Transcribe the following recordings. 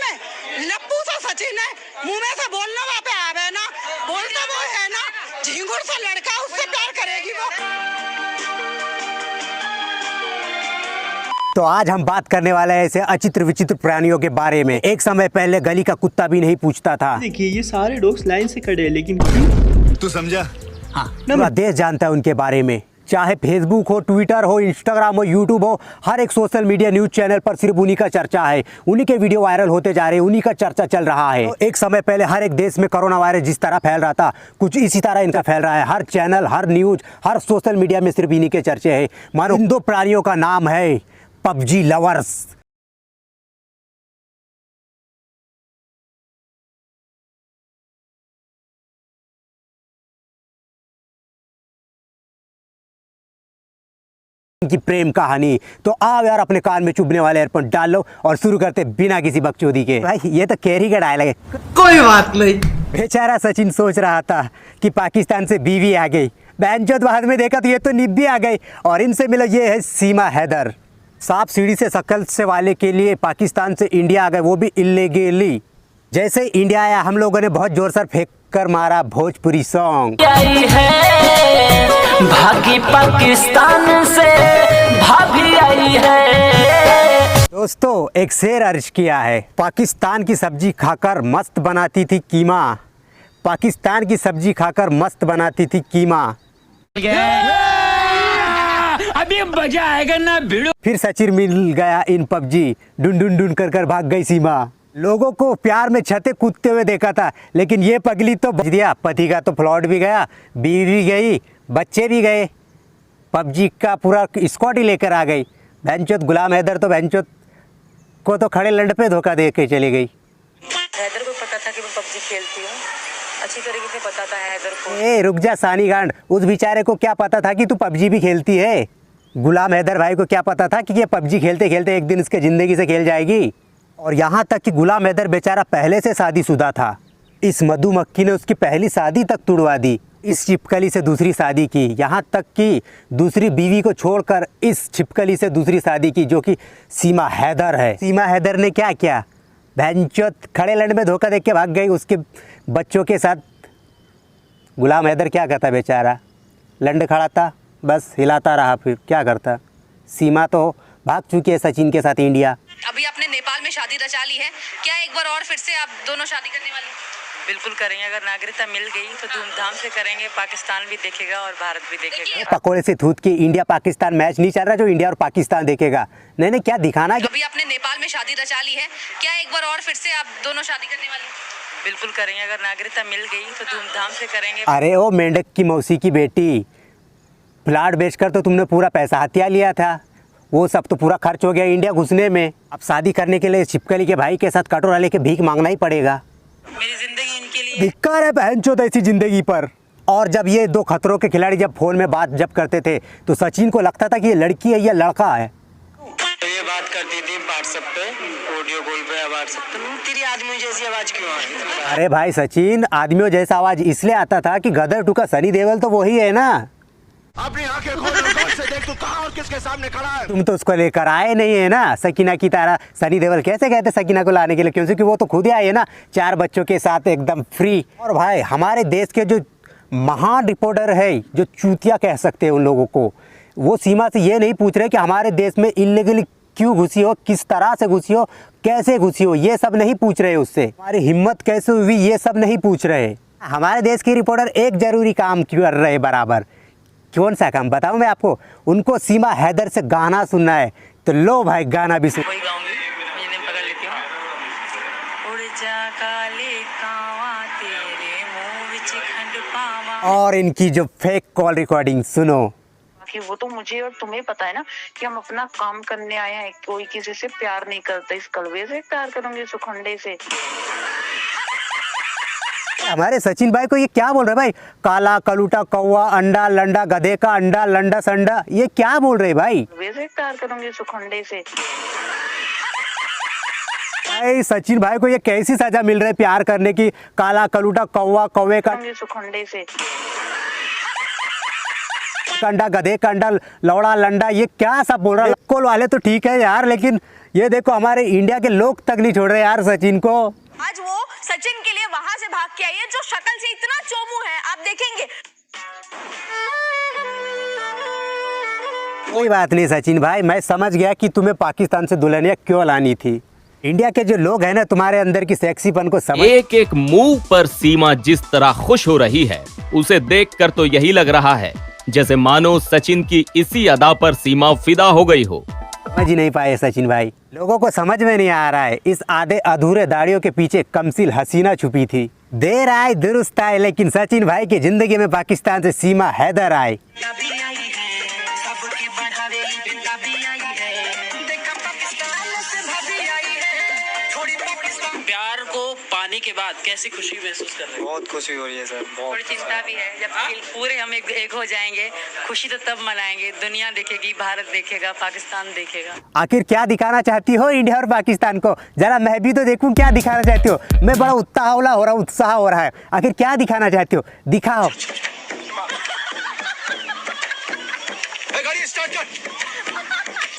में लप्पू सा सचिन है, मुंह में से बोलना वहाँ पे आवे ना, बोलता वो है ना, झिंगुर सा लड़का, उससे प्यार करेगी वो। तो आज हम बात करने वाले हैं ऐसे अचित्र विचित्र प्राणियों के बारे में। एक समय पहले गली का कुत्ता भी नहीं पूछता था। देखिए ये सारे डॉग्स लाइन से खड़े हैं, लेकिन क्यों? तू समझा? हाँ, पूरा देश जानता है उनके बारे में। चाहे फेसबुक हो, ट्विटर हो, इंस्टाग्राम हो, यूट्यूब हो, हर एक सोशल मीडिया न्यूज चैनल पर सिर्फ उन्हीं का चर्चा है। उन्हीं के वीडियो वायरल होते जा रहे हैं, उन्हीं का चर्चा चल रहा है। एक समय पहले हर एक देश में कोरोना वायरस जिस तरह फैल रहा था, कुछ इसी तरह इनका फैल रहा है। हर चैनल, हर न्यूज, हर सोशल मीडिया में सिर्फ इन्हीं के चर्चे है। मानो इन दो प्राणियों का नाम है पबजी लवर्स। की प्रेम कहानी। तो आओ यार, अपने कान में चुभने वाले एयरफोन डाल लो और शुरू करते बिना किसी बकचोदी के। भाई ये तो कैरी का डायलॉग है। कोई बात नहीं। बेचारा सचिन सोच रहा था कि पाकिस्तान से बीवी आ गई, बहनचोद बाद में देखा तो ये तो निब्बी आ गई। और इनसे मिला, ये है सीमा हैदर। सांप सीढ़ी से शक्ल से वाले के लिए पाकिस्तान से इंडिया आ गए, वो भी इल्लीगली। जैसे इंडिया आया, हम लोगों ने बहुत जोर से फेंक कर मारा भोजपुरी सॉन्ग। भागी पाकिस्तान से भाभी आई है। दोस्तों, एक शेर अर्ज किया है, पाकिस्तान की सब्जी खाकर मस्त बनाती थी कीमा, पाकिस्तान की सब्जी खाकर मस्त बनाती थी कीमा। अभी मजा आएगा ना भिड़ो। फिर सचिन मिल गया इन पबजी, ढूंढ ढूंढ ढूंढ कर भाग गई सीमा। लोगों को प्यार में छते कूदते हुए देखा था, लेकिन ये पगली तो बच दिया। पति का तो फ्लॉट भी गया, बीवी भी गई, बच्चे भी गए, पबजी का पूरा स्क्वाड ही लेकर आ गई। बहनचोद गुलाम हैदर तो बहनचोद को तो खड़े लंड पे धोखा दे के चली गई। हैदर को पता था कि मैं पबजी खेलती हूँ, अच्छी तरीके से पता था हैदर को। ए रुक जा सानी गांड, उस बेचारे को क्या पता था कि तू पबजी भी खेलती है? गुलाम हैदर भाई को क्या पता था कि ये पबजी खेलते खेलते एक दिन इसके ज़िंदगी से खेल जाएगी? और यहाँ तक कि गुलाम हैदर बेचारा पहले से शादीशुदा था। इस मधुमक्खी ने उसकी पहली शादी तक तुड़वा दी, इस छिपकली से दूसरी शादी की, यहाँ तक कि दूसरी बीवी को छोड़कर इस छिपकली से दूसरी शादी की, जो कि सीमा हैदर है। सीमा हैदर ने क्या किया? भैंचोद खड़े लंड में धोखा देख के भाग गई उसके बच्चों के साथ। गुलाम हैदर क्या करता बेचारा? लंड खड़ा था, बस हिलाता रहा, फिर क्या करता? सीमा तो भाग चुकी है सचिन के साथ इंडिया। अभी आपने नेपाल में शादी रचा ली है, क्या एक बार और फिर से आप दोनों शादी करने वाले? बिल्कुल करेंगे, अगर नागरिकता मिल गई तो धूमधाम से करेंगे। पाकिस्तान भी देखेगा और भारत भी देखेगा। पकोड़े से थूत के इंडिया पाकिस्तान मैच नहीं चल रहा जो इंडिया और पाकिस्तान देखेगा। नहीं नहीं, क्या दिखाना? अभी आपने नेपाल में शादी रचा ली है, क्या एक बार और फिर से आप दोनों शादी करने वाले? बिल्कुल करेंगे, अगर नागरिकता मिल गई तो धूमधाम से करेंगे। अरे ओ मेंढक की मौसी की बेटी, प्लाट बेचकर तो तुमने पूरा पैसा हथिया लिया था, वो सब तो पूरा खर्च हो गया इंडिया घुसने में। अब शादी करने के लिए छिपकली के भाई के साथ कटोरा लेके भीख मांगना ही पड़ेगा। मेरी जिंदगी इनके लिए धिक्कार है बहनचोद ऐसी जिंदगी पर। और जब ये दो खतरों के खिलाड़ी जब फोन में बात जब करते थे तो सचिन को लगता था कि ये लड़की है या लड़का है। तो ये बात करती थी व्हाट्सएप पे, ऑडियो कॉल पे या व्हाट्सएप पे, तेरी आदमी जैसी आवाज क्यों आ रही? अरे भाई सचिन, आदमियों जैसा आवाज इसलिए आता था कि गदर टू का सनी देओल तो वही है ना। अपनी आंखें खोल से देख, तू कहां और किसके सामने खड़ा है? तुम तो उसको लेकर आए नहीं है ना सकीना की तरह। सनी देओल कैसे कहते सकीना को लाने के लिए? क्योंकि वो तो खुद ही आए है ना, 4 बच्चों के साथ एकदम फ्री। और भाई हमारे देश के जो महान रिपोर्टर है, जो चूतिया कह सकते हैं उन लोगों को, वो सीमा से ये नहीं पूछ रहे कि हमारे देश में इल्लीगली क्यों घुसी हो, किस तरह से घुसी हो, कैसे घुसी हो, ये सब नहीं पूछ रहे उससे। हमारी हिम्मत कैसे हुई, ये सब नहीं पूछ रहे। हमारे देश के रिपोर्टर एक जरूरी काम क्यों कर रहे बराबर। कौन सा काम बताऊं मैं आपको? उनको सीमा हैदर से गाना सुनना है, तो लो भाई गाना भी सुन। वही गाऊंगी, मैं नेम पकड़ लेती हूँ। उड़ जा काले कावा तेरे मुंह विच खंड पावा। और इनकी जो फेक कॉल रिकॉर्डिंग सुनो। कि वो तो मुझे और तुम्हें पता है ना कि हम अपना काम करने आए हैं, कोई किसी से प्यार नहीं करता। इस कलवे से प्यार करूंगी, सुखंडे से। हमारे सचिन भाई को ये क्या बोल रहे भाई? काला कलूटा कौवा अंडा लंडा, गधे का अंडा लंडा संडा, ये क्या बोल रहे भाई? वैसे प्यार करूंगी सुखंडे से। भाई सचिन भाई को ये कैसी सजा मिल रही है प्यार करने की? काला कलूटा कौवा कौवे का सुखंडे से, अंडा गधे का अंडा लौड़ा लंडा, ये क्या सब बोल रहा है? कॉल वाले तो ठीक है यार, लेकिन ये देखो हमारे इंडिया के लोग तक नहीं छोड़ रहे यार सचिन को। आज वो सचिन के लिए वहां से भाग के आई है जो शक्ल से इतना चोमू है, आप देखेंगे। कोई बात नहीं सचिन भाई, मैं समझ गया कि तुम्हें पाकिस्तान से दुल्हनिया क्यों लानी थी। इंडिया के जो लोग हैं ना, तुम्हारे अंदर की सेक्सीपन को समझ। एक एक मूव पर सीमा जिस तरह खुश हो रही है, उसे देखकर तो यही लग रहा है जैसे मानो सचिन की इसी अदा पर सीमा फिदा हो गई हो। समझ ही नहीं पाए सचिन भाई, लोगों को समझ में नहीं आ रहा है इस आधे अधूरे दाढ़ियों के पीछे कमसिल हसीना छुपी थी। देर आए दुरुस्त आए, लेकिन सचिन भाई की जिंदगी में पाकिस्तान से सीमा हैदर आए। प्यार को पाने के बाद कैसी खुशी महसूस कर रहे हैं? बहुत खुशी हो रही है सर, बहुत। थोड़ी चिंता भी है, जब पूरे हम एक हो जाएंगे, खुशी तो तब मनाएंगे, दुनिया देखेगी, भारत देखेगा, पाकिस्तान देखेगा। आखिर क्या दिखाना चाहती हो इंडिया और पाकिस्तान को? जरा मैं भी तो देखूं क्या दिखाना चाहती हो। मैं बड़ा उत्साह हो रहा है। आखिर क्या दिखाना चाहती हो, दिखाओ।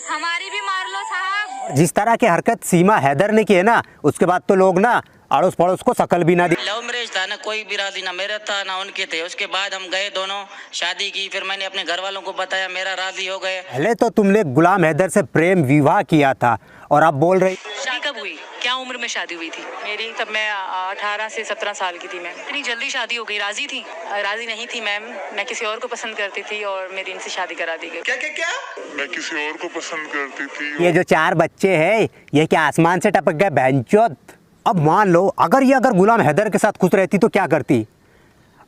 हमारी भी मार लो साहब। जिस तरह की हरकत सीमा हैदर ने की है ना, उसके बाद तो लोग ना अड़ोस पड़ोस को शकल भी ना दी। लव मैरिज था ना, कोई भी राजी ना मेरा था ना उनके थे। उसके बाद हम गए दोनों, शादी की, फिर मैंने अपने घर वालों को बताया, मेरा राजी हो गए। पहले तो तुमने गुलाम हैदर से प्रेम विवाह किया था और अब बोल रही। शादी कब हुई, क्या उम्र में शादी हुई थी मेरी? तब मैं 18 से 17 साल की थी मैम। इतनी जल्दी शादी हो गई? राजी थी? राजी नहीं थी मैम, मैं किसी और को पसंद करती थी और मेरी इनसे शादी करा दी गई। क्या क्या क्या? मैं किसी और को पसंद करती थी। ये जो 4 बच्चे हैं, ये क्या आसमान से टपक गए बहनचोद? अब मान लो अगर गुलाम हैदर के साथ खुश रहती तो क्या करती?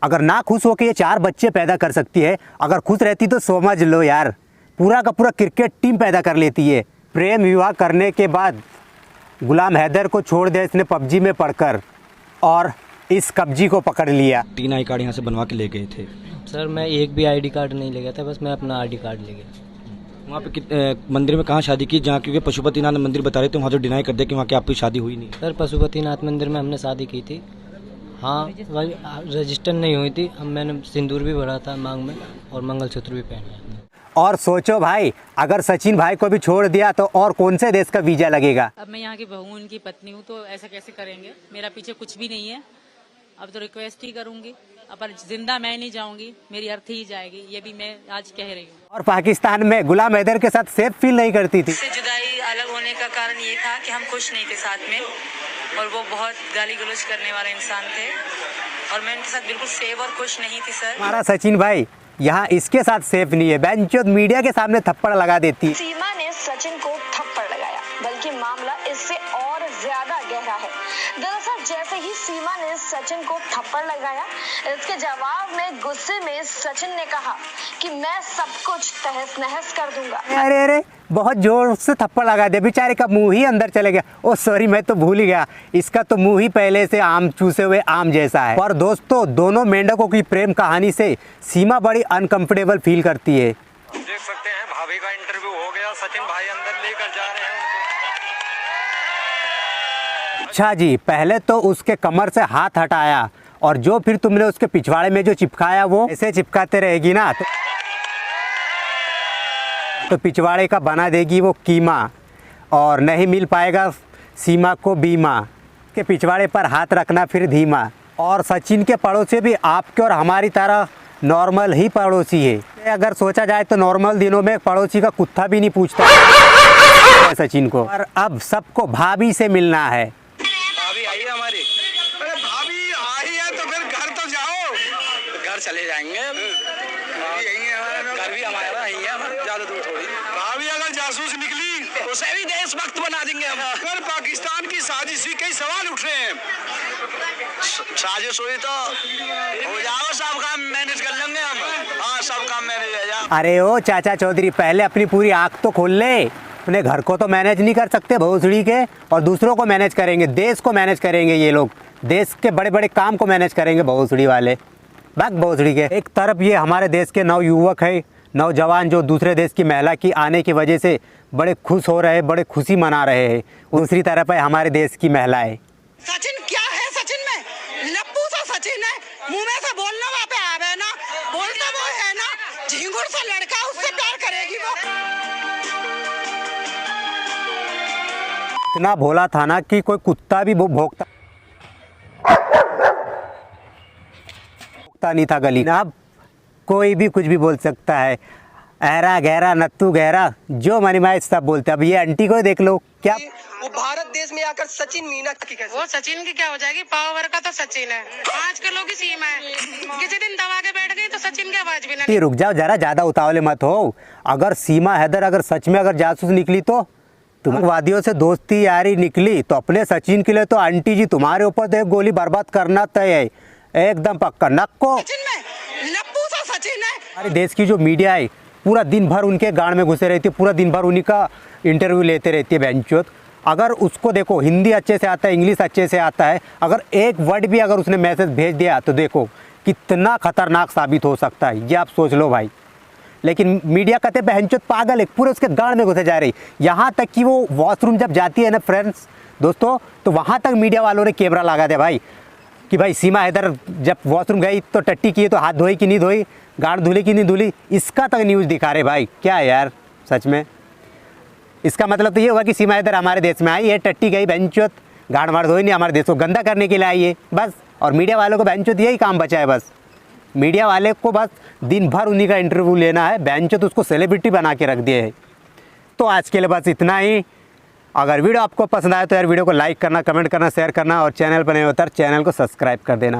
अगर ना खुश हो के ये 4 बच्चे पैदा कर सकती है, अगर खुश रहती तो समझ लो यार पूरा का पूरा क्रिकेट टीम पैदा कर लेती है। प्रेम विवाह करने के बाद गुलाम हैदर को छोड़ दिया इसने पबजी में पढ़कर, और इस कब्जी को पकड़ लिया। 3 आई कार्ड यहाँ से बनवा के ले गए थे सर। मैं एक भी आईडी कार्ड नहीं ले गया था, बस मैं अपना आईडी कार्ड ले गया। वहाँ पे मंदिर में कहाँ शादी की? जहाँ क्योंकि पशुपतिनाथ मंदिर बता रहे थे, वहाँ तो डिनाई कर दिया कि वहाँ की आपकी शादी हुई नहीं। सर पशुपतिनाथ मंदिर में हमने शादी की थी, हाँ रजिस्टर नहीं हुई थी। हम मैंने सिंदूर भी भरा था मांग में और मंगलसूत्र भी पहना। और सोचो भाई, अगर सचिन भाई को भी छोड़ दिया तो और कौन से देश का वीजा लगेगा? अब मैं यहाँ की बहू, उनकी पत्नी हूँ, तो ऐसा कैसे करेंगे? मेरा पीछे कुछ भी नहीं है, अब तो रिक्वेस्ट ही करूंगी। अब जिंदा मैं नहीं जाऊंगी, मेरी अर्थी ही जाएगी, ये भी मैं आज कह रही हूँ। और पाकिस्तान में गुलाम हैदर के साथ सेफ फील नहीं करती थी। इससे जुदाई अलग होने का कारण ये था कि हम खुश नहीं थे साथ में, और वो बहुत गाली गलौज करने वाले इंसान थे और मैं उनके साथ बिल्कुल सेफ और खुश नहीं थी सर। हमारा सचिन भाई यहाँ इसके साथ सेफ नहीं है, बेंचोद मीडिया के सामने थप्पड़ लगा देती। सीमा ने सचिन को थप्पड़ लगाया, बल्कि मामला इससे और ज्यादा गहरा है। दरअसल जैसे ही सीमा ने सचिन को थप्पड़ लगाया, इसके जवाब में गुस्से में सचिन ने कहा कि मैं सब कुछ तहस नहस कर दूंगा। अरे अरे, बहुत जोर से थप्पड़ लगा दिया, बेचारे का मुंह ही अंदर चले गया। ओ सॉरी, मैं तो भूल ही गया, इसका तो मुंह ही पहले से आम चूसे हुए आम जैसा है। पर दोस्तों, दोनों मेंढकों की प्रेम कहानी से सीमा बड़ी अनकंफर्टेबल फील करती है। देख सकते हैं भाभी का इंटरव्यू हो गया, सचिन भाई अंदर लेकर जा रहे हैं उनको। अच्छा जी, पहले तो उसके कमर से हाथ हटाया और जो फिर तुमने उसके पिछवाड़े में जो चिपकाया वो ऐसे चिपकाते रहेगी ना तो पिछवाड़े का बना देगी वो कीमा, और नहीं मिल पाएगा सीमा को बीमा। के पिछवाड़े पर हाथ रखना फिर धीमा। और सचिन के पड़ोसी भी आपके और हमारी तरह नॉर्मल ही पड़ोसी है। अगर सोचा जाए तो नॉर्मल दिनों में पड़ोसी का कुत्ता भी नहीं पूछता सचिन को। और अब सबको भाभी से मिलना है। भाभी आई है हमारी। अरे भाभी आई है तो फिर घर तो जाओ। घर चले जाएंगे, घर भी हमारा यही है, ज्यादा दूर थोड़ी। भाभी अगर जासूस निकली उसे भी देशभक्त बना देंगे हम। फिर पाकिस्तान की साजिश ही कई सवाल उठ रहे हैं। साजिश हुई तो हो जाओ, सब काम मैनेज कर लेंगे हम। हाँ, सब काम मैनेज हो जाओ। अरे ओ चाचा चौधरी, पहले अपनी पूरी आँख तो खोल ले। अपने घर को तो मैनेज नहीं कर सकते भोसड़ी के, और दूसरों को मैनेज करेंगे, देश को मैनेज करेंगे। ये लोग देश के बड़े बड़े काम को मैनेज करेंगे भोसड़ी वाले। बात भोसड़ी के। एक तरफ ये हमारे देश के नवयुवक है, नौजवान, जो दूसरे देश की महिला की आने की वजह से बड़े खुश हो रहे हैं, बड़े खुशी मना रहे हैं। दूसरी तरफ है हमारे देश की महिलाएं। सचिन क्या है? सचिन में लप्पू सा सचिन है, मुंह में से बोलना वहाँ पे आवे ना, बोलता वो है ना, झिंगुर सा लड़का, उससे प्यार करेगी वो। इतना भोला था ना कि कोई कुत्ता भी भोंकता नहीं था गली में। अब कोई भी कुछ भी बोल सकता है, ऐरा गहरा नत्तू गहरा जो मनी माए सब बोलते। अब ये आंटी को देख लो, क्या वो भारत देश में आकर सचिन मीना की कैसे? वो सचिन की क्या हो जाएगी, पावर का तो सचिन है, 5 किलो की सीमा है, किसी दिन दबा के बैठ गई तो सचिन की आवाज भी नहीं। रुक जाओ जरा, ज्यादा उतावले मत हो। अगर सीमा हैदर अगर सच में अगर जासूस निकली तो वादियों से दोस्ती यारी निकली तो अपने सचिन के लिए तो आंटी जी तुम्हारे ऊपर तो एक गोली बर्बाद करना तय है, एकदम पक्का। नक्को नप्पू सा सचिन है। हमारे देश की जो मीडिया है पूरा दिन भर उनके गाड़ में घुसे रहती है, पूरा दिन भर उन्हीं का इंटरव्यू लेते रहती है बेंचोत। अगर उसको देखो हिंदी अच्छे से आता है, इंग्लिश अच्छे से आता है, अगर एक वर्ड भी अगर उसने मैसेज भेज दिया तो देखो कितना खतरनाक साबित हो सकता है, ये आप सोच लो भाई। लेकिन मीडिया कहते बहनचोद पागल है, पूरे उसके गाड़ में घुसे जा रही। यहाँ तक कि वो वॉशरूम जब जाती है ना फ्रेंड्स दोस्तों, तो वहाँ तक मीडिया वालों ने कैमरा लगा दिया भाई कि भाई सीमा हैदर जब वॉशरूम गई तो टट्टी की तो हाथ धोई कि नहीं धोई, गाड़ धुली कि नहीं धुली, इसका तक न्यूज़ दिखा रहे भाई। क्या है यार सच में, इसका मतलब तो ये हुआ कि सीमा हैदर हमारे देश में आई है, टट्टी गई बेंचोत, गाड़ मार धोई नहीं, हमारे देश को गंदा करने के लिए आई है बस। और मीडिया वालों को बेंचोत यही काम बचा है बस। मीडिया वाले को बस दिन भर उन्हीं का इंटरव्यू लेना है, बेंचोत उसको सेलिब्रिटी बना के रख दिए है। तो आज के लिए बस इतना ही। अगर वीडियो आपको पसंद आए तो यार वीडियो को लाइक करना, कमेंट करना, शेयर करना और चैनल पर नए हो तो चैनल को सब्सक्राइब कर देना।